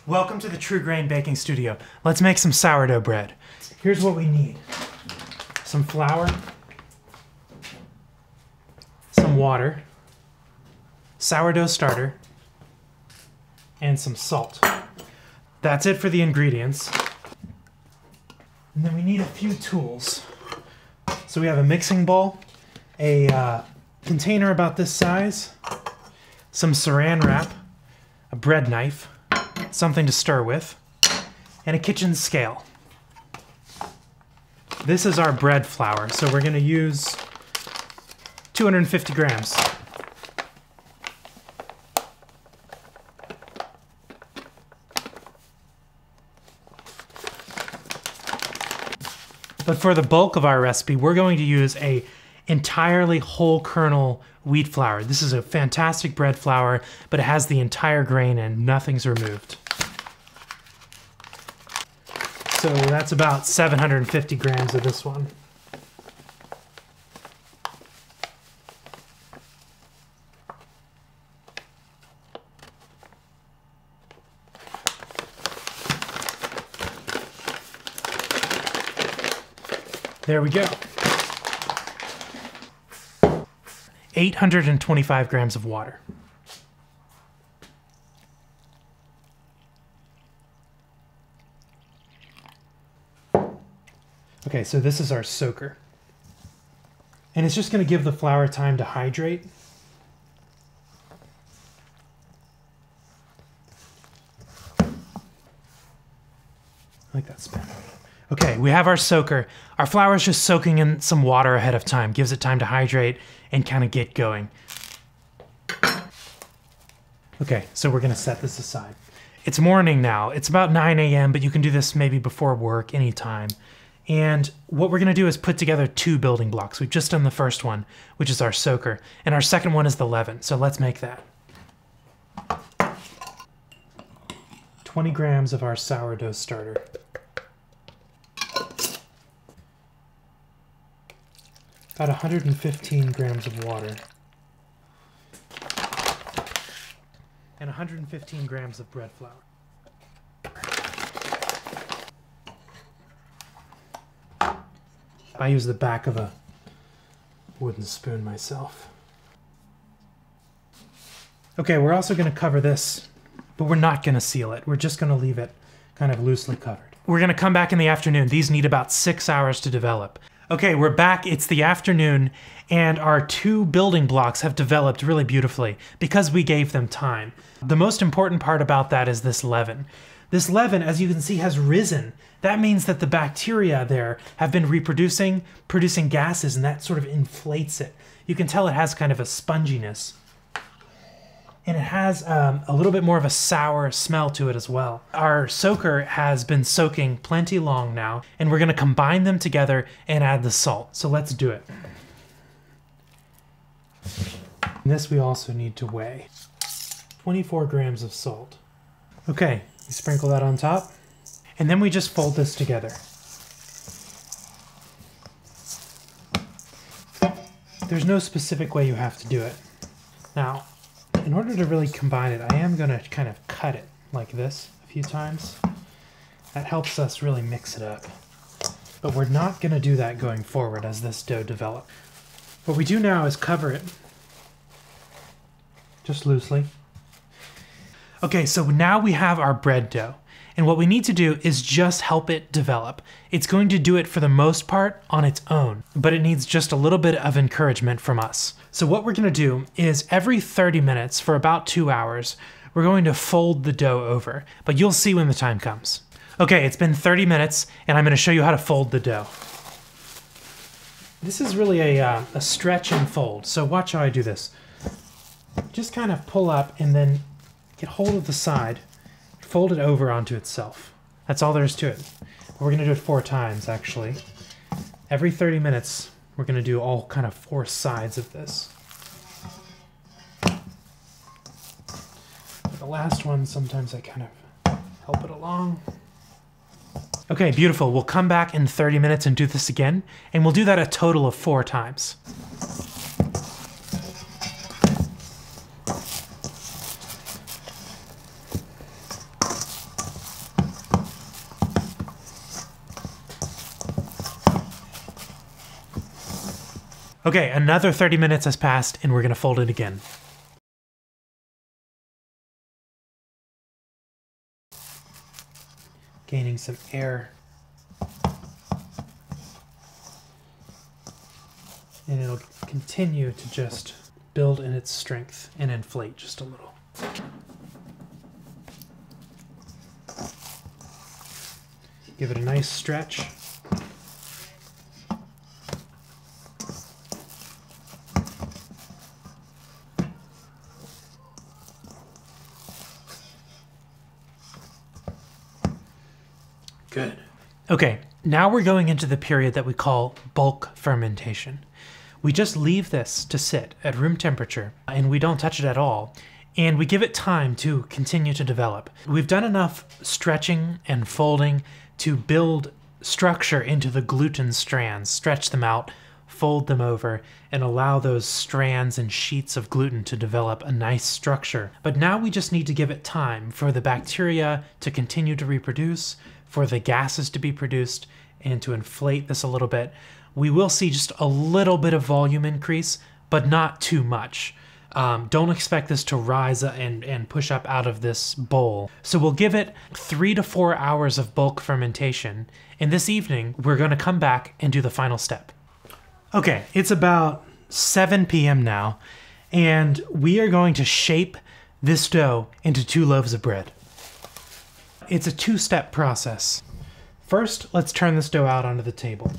Welcome to the True Grain Baking Studio. Let's make some sourdough bread. Here's what we need. Some flour, some water, sourdough starter, and some salt. That's it for the ingredients. And then we need a few tools. So we have a mixing bowl, a container about this size, some saran wrap, a bread knife, something to stir with, and a kitchen scale. This is our bread flour, so we're going to use 250 grams. But for the bulk of our recipe, we're going to use a entirely whole kernel wheat flour. This is a fantastic bread flour, but it has the entire grain and nothing's removed. So that's about 750 grams of this one. There we go. 825 grams of water. Okay, so this is our soaker. And it's just going to give the flour time to hydrate. I like that spin. Okay, we have our soaker. Our flour is just soaking in some water ahead of time. Gives it time to hydrate and kind of get going. Okay, so we're going to set this aside. It's morning now. It's about 9 a.m., but you can do this maybe before work, anytime. And what we're going to do is put together two building blocks. We've just done the first one, which is our soaker, and our second one is the leaven. So let's make that. 20 grams of our sourdough starter. About 115 grams of water. And 115 grams of bread flour. I use the back of a wooden spoon myself. Okay, we're also going to cover this, but we're not going to seal it. We're just going to leave it kind of loosely covered. We're going to come back in the afternoon. These need about 6 hours to develop. Okay, we're back. It's the afternoon, and our two building blocks have developed really beautifully because we gave them time. The most important part about that is this leaven. This leaven, as you can see, has risen. That means that the bacteria there have been reproducing, producing gases, and that sort of inflates it. You can tell it has kind of a sponginess. And it has a little bit more of a sour smell to it as well. Our soaker has been soaking plenty long now, and we're going to combine them together and add the salt. So let's do it. And this we also need to weigh. 24 grams of salt. Okay, you sprinkle that on top, and then we just fold this together. There's no specific way you have to do it. Now, in order to really combine it, I am going to kind of cut it like this a few times. That helps us really mix it up. But we're not going to do that going forward as this dough develops. What we do now is cover it just loosely. Okay, so now we have our bread dough. And what we need to do is just help it develop. It's going to do it for the most part on its own, but it needs just a little bit of encouragement from us. So what we're going to do is every 30 minutes for about 2 hours, we're going to fold the dough over, but you'll see when the time comes. Okay, it's been 30 minutes, and I'm going to show you how to fold the dough. This is really a stretch and fold, so watch how I do this. Just kind of pull up and then get hold of the side, fold it over onto itself. That's all there is to it. We're going to do it 4 times, actually. Every 30 minutes, we're going to do all kind of 4 sides of this. The last one, sometimes I kind of help it along. Okay, beautiful. We'll come back in 30 minutes and do this again, and we'll do that a total of 4 times. Okay, another 30 minutes has passed and we're gonna fold it again. Gaining some air. And it'll continue to just build in its strength and inflate just a little. Give it a nice stretch. Good. Okay, now we're going into the period that we call bulk fermentation. We just leave this to sit at room temperature and we don't touch it at all. And we give it time to continue to develop. We've done enough stretching and folding to build structure into the gluten strands, stretch them out, fold them over, and allow those strands and sheets of gluten to develop a nice structure. But now we just need to give it time for the bacteria to continue to reproduce, for the gases to be produced, and to inflate this a little bit. We will see just a little bit of volume increase, but not too much. Don't expect this to rise and push up out of this bowl. So we'll give it 3 to 4 hours of bulk fermentation. And this evening, we're gonna come back and do the final step. Okay, it's about 7 p.m. now, and we are going to shape this dough into 2 loaves of bread. It's a 2-step process. First, let's turn this dough out onto the table.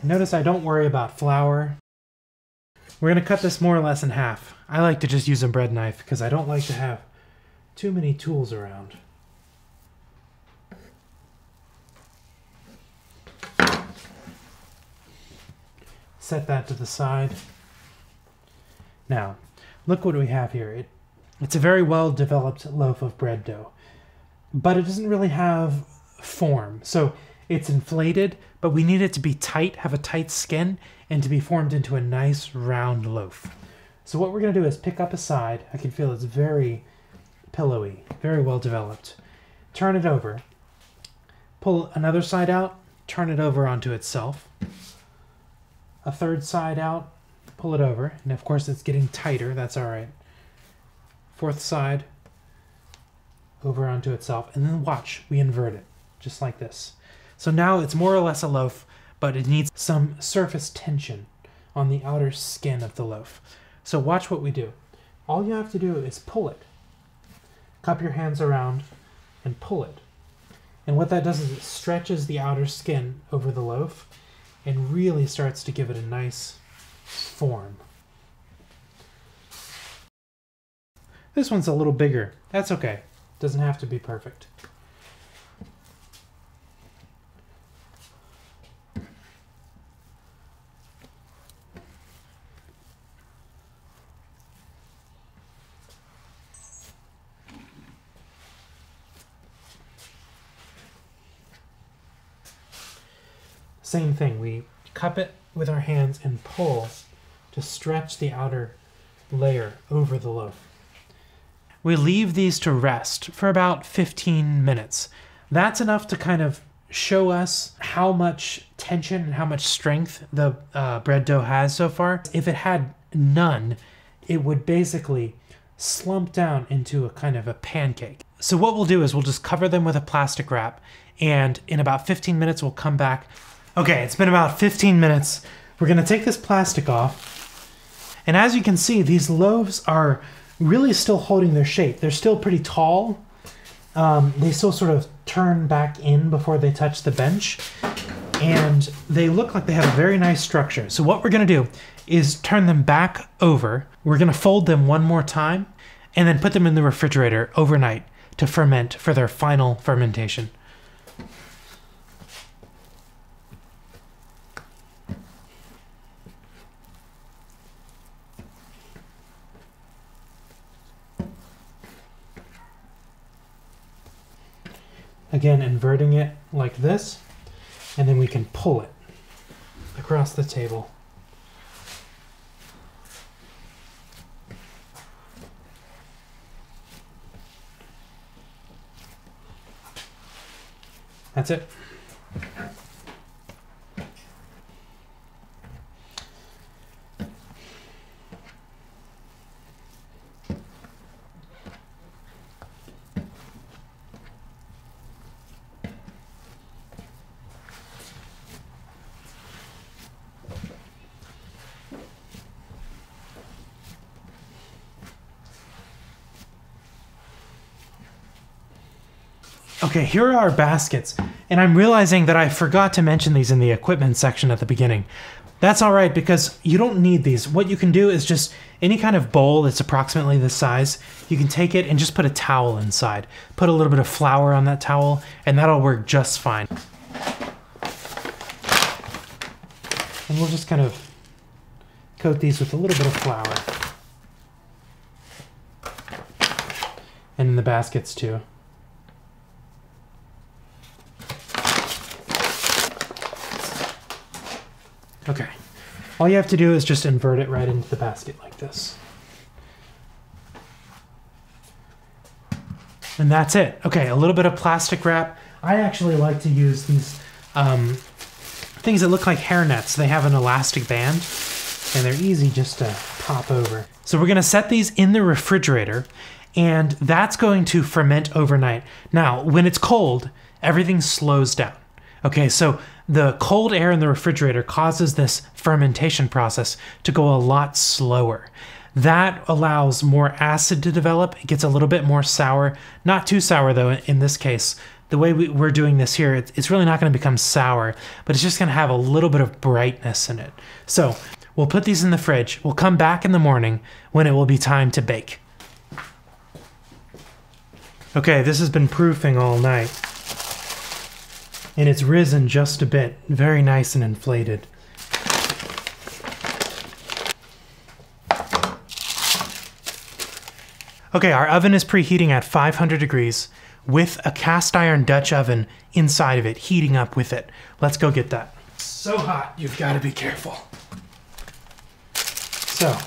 Notice I don't worry about flour. We're going to cut this more or less in half. I like to just use a bread knife because I don't like to have too many tools around. Set that to the side. Now, look what we have here. It's a very well-developed loaf of bread dough, but it doesn't really have form. So it's inflated, but we need it to be tight, have a tight skin, and to be formed into a nice round loaf. So what we're going to do is pick up a side. I can feel it's very pillowy, very well developed. Turn it over. Pull another side out, turn it over onto itself. A third side out, pull it over. And of course it's getting tighter, that's all right. Fourth side over onto itself. And then watch, we invert it, just like this. So now it's more or less a loaf, but it needs some surface tension on the outer skin of the loaf. So watch what we do. All you have to do is pull it. Cup your hands around and pull it. And what that does is it stretches the outer skin over the loaf and really starts to give it a nice form. This one's a little bigger. That's okay. Doesn't have to be perfect. Same thing, we cup it with our hands and pull to stretch the outer layer over the loaf. We leave these to rest for about 15 minutes. That's enough to kind of show us how much tension and how much strength the bread dough has so far. If it had none, it would basically slump down into a kind of a pancake. So what we'll do is we'll just cover them with a plastic wrap, and in about 15 minutes we'll come back. Okay, it's been about 15 minutes. We're gonna take this plastic off. And as you can see, these loaves are really still holding their shape. They're still pretty tall. They still sort of turn back in before they touch the bench. And they look like they have a very nice structure. So what we're gonna do is turn them back over. We're gonna fold them one more time and then put them in the refrigerator overnight to ferment for their final fermentation. Again, inverting it like this, and then we can pull it across the table. That's it. Okay, here are our baskets, and I'm realizing that I forgot to mention these in the equipment section at the beginning. That's all right, because you don't need these. What you can do is just any kind of bowl that's approximately this size, you can take it and just put a towel inside. Put a little bit of flour on that towel, and that'll work just fine. And we'll just kind of coat these with a little bit of flour. And in the baskets too. Okay, all you have to do is just invert it right into the basket like this. And that's it. Okay, a little bit of plastic wrap. I actually like to use these things that look like hair nets. They have an elastic band, and they're easy just to pop over. So we're gonna set these in the refrigerator, and that's going to ferment overnight. Now, when it's cold, everything slows down. Okay, so the cold air in the refrigerator causes this fermentation process to go a lot slower. That allows more acid to develop. It gets a little bit more sour. Not too sour though in this case. The way we're doing this here, it's really not going to become sour, but it's just going to have a little bit of brightness in it. So we'll put these in the fridge. We'll come back in the morning when it will be time to bake. Okay, this has been proofing all night. And it's risen just a bit. Very nice and inflated. Okay, our oven is preheating at 500 degrees with a cast iron Dutch oven inside of it, heating up with it. Let's go get that. So hot, you've got to be careful. So,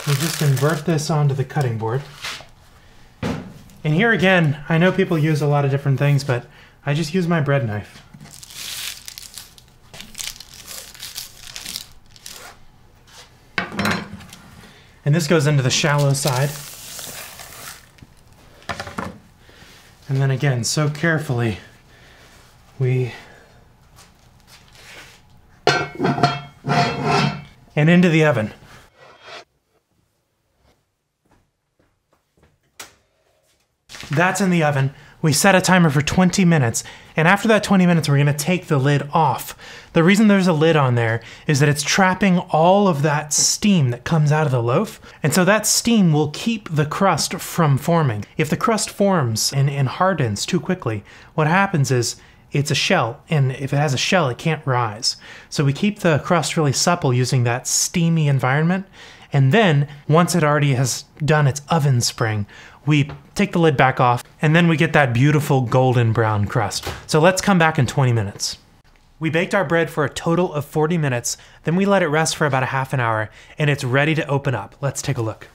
we just invert this onto the cutting board. And here again, I know people use a lot of different things, but I just use my bread knife. And this goes into the shallow side. And then again, so carefully, we... and into the oven. That's in the oven. We set a timer for 20 minutes, and after that 20 minutes, we're gonna take the lid off. The reason there's a lid on there is that it's trapping all of that steam that comes out of the loaf, and so that steam will keep the crust from forming. If the crust forms and hardens too quickly, what happens is it's a shell, and if it has a shell, it can't rise. So we keep the crust really supple using that steamy environment, and then once it already has done its oven spring, we take the lid back off, and then we get that beautiful golden brown crust. So let's come back in 20 minutes. We baked our bread for a total of 40 minutes, then we let it rest for about a half an hour, and it's ready to open up. Let's take a look.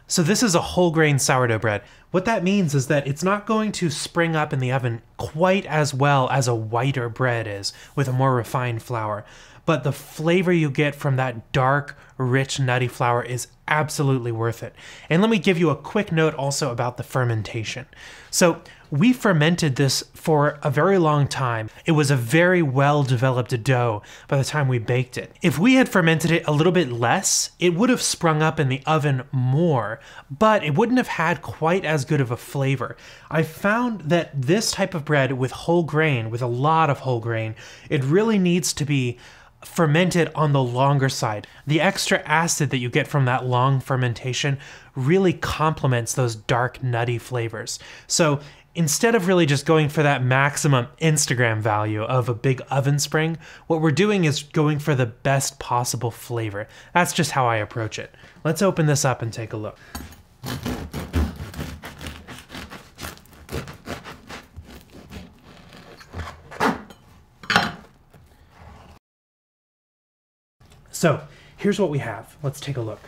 So this is a whole grain sourdough bread. What that means is that it's not going to spring up in the oven quite as well as a whiter bread is with a more refined flour. But the flavor you get from that dark, rich, nutty flour is absolutely worth it. And let me give you a quick note also about the fermentation. So we fermented this for a very long time. It was a very well-developed dough by the time we baked it. If we had fermented it a little bit less, it would have sprung up in the oven more, but it wouldn't have had quite as good of a flavor. I found that this type of bread with whole grain, with a lot of whole grain, it really needs to be fermented on the longer side. The extra acid that you get from that long fermentation really complements those dark, nutty flavors. So instead of really just going for that maximum Instagram value of a big oven spring, what we're doing is going for the best possible flavor. That's just how I approach it. Let's open this up and take a look. So here's what we have. Let's take a look.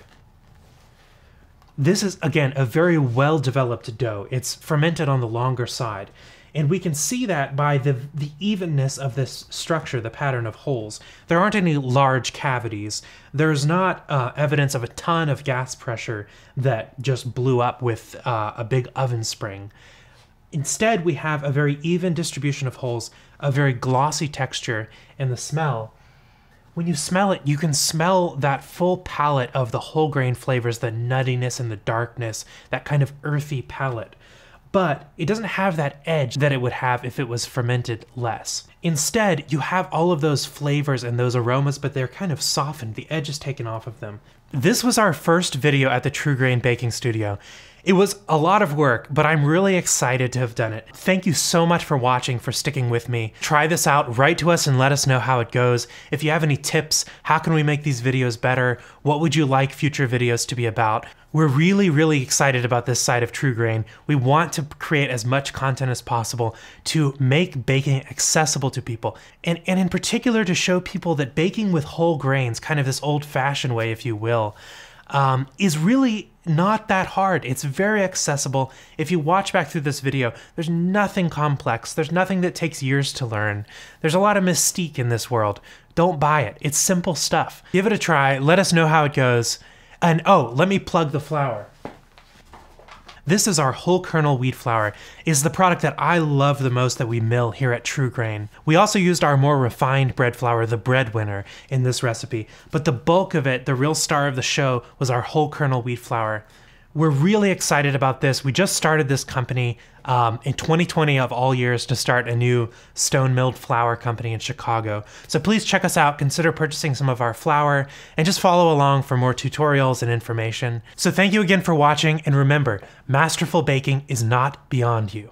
This is, again, a very well-developed dough. It's fermented on the longer side. And we can see that by the evenness of this structure, the pattern of holes. There aren't any large cavities. There's not evidence of a ton of gas pressure that just blew up with a big oven spring. Instead, we have a very even distribution of holes, a very glossy texture, and the smell when you smell it, you can smell that full palette of the whole grain flavors, the nuttiness and the darkness, that kind of earthy palette. But it doesn't have that edge that it would have if it was fermented less. Instead, you have all of those flavors and those aromas, but they're kind of softened. The edge is taken off of them. This was our first video at the True Grain Baking Studio. It was a lot of work, but I'm really excited to have done it. Thank you so much for watching, for sticking with me. Try this out, write to us and let us know how it goes. If you have any tips, how can we make these videos better? What would you like future videos to be about? We're really excited about this side of True Grain. We want to create as much content as possible to make baking accessible to people. And in particular to show people that baking with whole grains, kind of this old-fashioned way, if you will, is really not that hard. It's very accessible. If you watch back through this video, there's nothing complex. There's nothing that takes years to learn. There's a lot of mystique in this world. Don't buy it. It's simple stuff. Give it a try. Let us know how it goes. And oh, let me plug the flour. This is our whole kernel wheat flour. It's the product that I love the most that we mill here at True Grain. We also used our more refined bread flour, the breadwinner, in this recipe, but the bulk of it, the real star of the show, was our whole kernel wheat flour. We're really excited about this. We just started this company in 2020 of all years to start a new stone milled flour company in Chicago. So please check us out, consider purchasing some of our flour, and just follow along for more tutorials and information. So thank you again for watching, and remember, masterful baking is not beyond you.